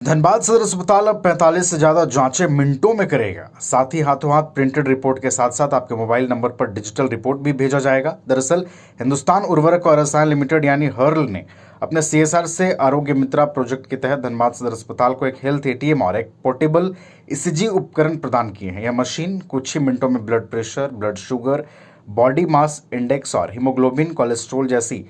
धनबाद सदर अस्पताल अब 45 से ज्यादा जांचें मिनटों में करेगा। साथ ही हाथों हाथ प्रिंटेड रिपोर्ट के साथ साथ आपके मोबाइल नंबर पर डिजिटल रिपोर्ट भी भेजा जाएगा। दरअसल हिंदुस्तान उर्वरक और रसायन लिमिटेड यानी हर्ल ने अपने सीएसआर से आरोग्य मित्रा प्रोजेक्ट के तहत धनबाद सदर अस्पताल को एक हेल्थ एटीएम और एक पोर्टेबल ईसीजी उपकरण प्रदान किए हैं। यह मशीन कुछ ही मिनटों में blood pressure, blood sugar, body mass index और हीमोग्लोबिन, कोलेस्ट्रॉल जैसी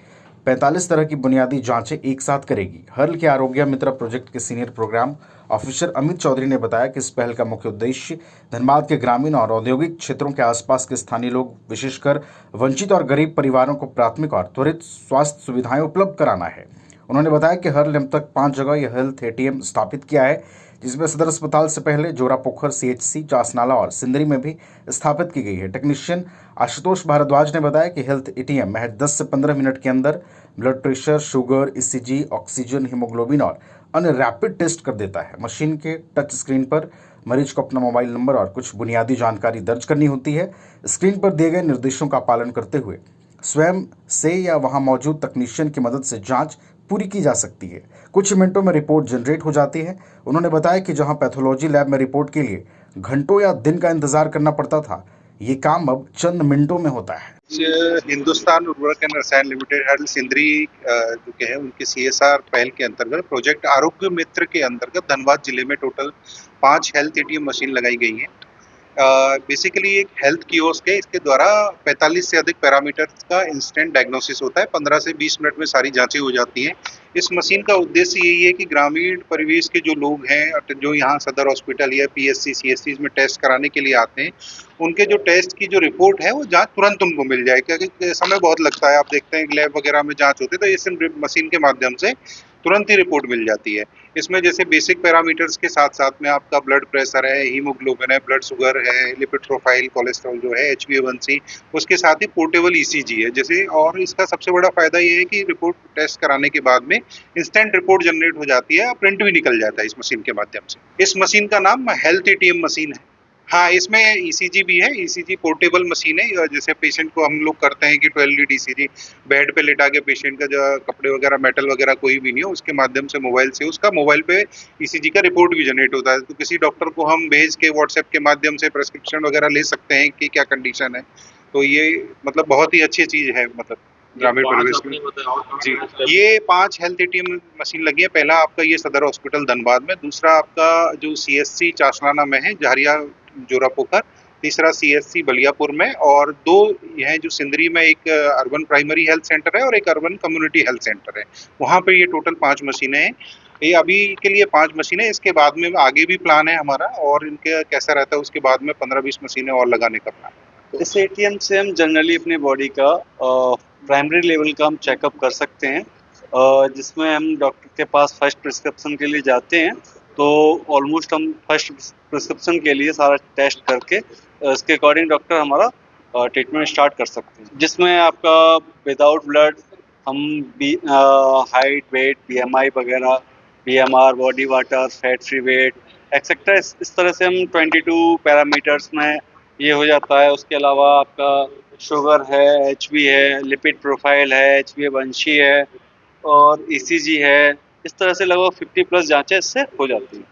45 तरह की बुनियादी जांचें एक साथ करेगी। हर्ल के आरोग्य मित्र प्रोजेक्ट के senior program officer Amit Chaudhary ने बताया कि इस पहल का मुख्य उद्देश्य धनबाद के ग्रामीण और औद्योगिक क्षेत्रों के आसपास के स्थानीय लोग, विशेषकर वंचित और गरीब परिवारों को प्राथमिक और त्वरित स्वास्थ्य सुविधाएं उपलब्ध कराना है। उन्होंने बताया कि हर्ल ने अब तक 5 जगह यह हेल्थ एटीएम स्थापित किया है, जिसमें सदर अस्पताल से पहले जोरापोखर, सीएचसी, चासनाला और सिंदरी में भी स्थापित की गई है। टेक्नीशियन आशुतोष भारद्वाज ने बताया कि हेल्थ एटीएम महज 10 से 15 मिनट के अंदर blood pressure, sugar, ECG, oxygen, haemoglobin और अन्य रैपिड टेस्ट कर देता है। मशीन के टच स्क्रीन पर मरीज को अपना मोबाइल नंबर और कुछ बुनियादी जानकारी दर्ज करनी होती है। स्क्रीन पर दिए गए निर्देशों का पालन करते हुए स्वयं से या वहां मौजूद तकनीशियन की मदद से जांच पूरी की जा सकती है। कुछ मिनटों में रिपोर्ट जनरेट हो जाती है। उन्होंने बताया कि जहां पैथोलॉजी लैब में रिपोर्ट के लिए घंटों या दिन का इंतजार करना पड़ता था, ये काम अब चंद मिनटों में होता है। हिंदुस्तान उर्वरक एंड रसायन लिमिटेड हर्ल सिंदरी जो के है उनके सीएसआर पहल के अंतर्गत प्रोजेक्ट आरोग्य मित्र के अंतर्गत धनबाद जिले में टोटल 5 हेल्थ एटीएम मशीन लगाई गई है। बेसिकली एक हेल्थ कियोस्क है। इसके द्वारा 45 से अधिक पैरामीटर्स का इंस्टेंट डायग्नोसिस होता है। 15 से 20 मिनट में सारी जांचें हो जाती हैं। इस मशीन का उद्देश्य यही है कि ग्रामीण परिवेश के जो लोग हैं, जो यहाँ सदर हॉस्पिटल या पीएचसी, सीएचसी में टेस्ट कराने के लिए आते हैं, उनके जो टेस्ट की जो रिपोर्ट है वो जांच तुरंत उनको मिल जाए, क्योंकि समय बहुत लगता है। आप देखते हैं लैब वगैरह में जांच होती है, तो इस मशीन के माध्यम से तुरंत ही रिपोर्ट मिल जाती है। इसमें जैसे बेसिक पैरामीटर्स के साथ साथ में आपका ब्लड प्रेशर है, हीमोग्लोबिन है, ब्लड शुगर है, लिपिड प्रोफाइल, कोलेस्ट्रॉल जो है, HbA1c, उसके साथ ही पोर्टेबल ईसीजी है जैसे। और इसका सबसे बड़ा फायदा ये है कि रिपोर्ट टेस्ट कराने के बाद में इंस्टेंट रिपोर्ट जनरेट हो जाती है, प्रिंट भी निकल जाता है इस मशीन के माध्यम से। इस मशीन का नाम हेल्थ एटीएम मशीन है। हाँ, इसमें ईसीजी भी है। ईसीजी पोर्टेबल मशीन है। जैसे पेशेंट को हम लोग करते हैं कि 12 लीड ईसीजी बेड पे लेटा के पेशेंट का जो कपड़े वगैरह, मेटल वगैरह कोई भी नहीं हो, उसके माध्यम से मोबाइल से उसका मोबाइल पे ईसीजी का रिपोर्ट भी जनरेट होता है। तो किसी डॉक्टर को हम भेज के व्हाट्सएप के माध्यम से प्रेस्क्रिप्शन वगैरह ले सकते हैं कि क्या कंडीशन है। तो ये मतलब बहुत ही अच्छी चीज है, मतलब ग्रामीण परिवेश में। जी, ये 5 हेल्थ एटीएम मशीन लगी है। पहला आपका ये सदर हॉस्पिटल धनबाद में, दूसरा आपका जो सीएचसी चासनाना में है, जहरिया जोरापोखर, तीसरा सीएचसी बलियापुर में, और 2 यह जो सिंदरी में एक अर्बन प्राइमरी हेल्थ सेंटर है और एक अर्बन कम्युनिटी हेल्थ सेंटर है। वहाँ पे ये टोटल 5 मशीनें हैं। ये अभी के लिए 5 मशीनें, इसके बाद में आगे भी प्लान है हमारा, और इनके कैसा रहता है उसके बाद में 15-20 मशीनें और लगाने का प्लान है। इस एटीएम से हम जनरली अपने बॉडी का प्राइमरी लेवल का हम चेकअप कर सकते हैं, जिसमें हम डॉक्टर के पास फर्स्ट प्रिस्क्रिप्शन के लिए जाते हैं। तो ऑलमोस्ट हम फर्स्ट प्रिस्क्रिप्शन के लिए सारा टेस्ट करके उसके अकॉर्डिंग डॉक्टर हमारा ट्रीटमेंट स्टार्ट कर सकते हैं, जिसमें आपका विदाउट ब्लड हम हाइट, वेट, बीएमआई वगैरह, BMR, body water, fat free weight etcetera, इस तरह से हम 22 पैरामीटर्स में ये हो जाता है। उसके अलावा आपका शुगर है, HB है, लिपिड प्रोफाइल है, HbA1c है और ECG है। इस तरह से लगभग 50+ जांचें इससे हो जाती हैं।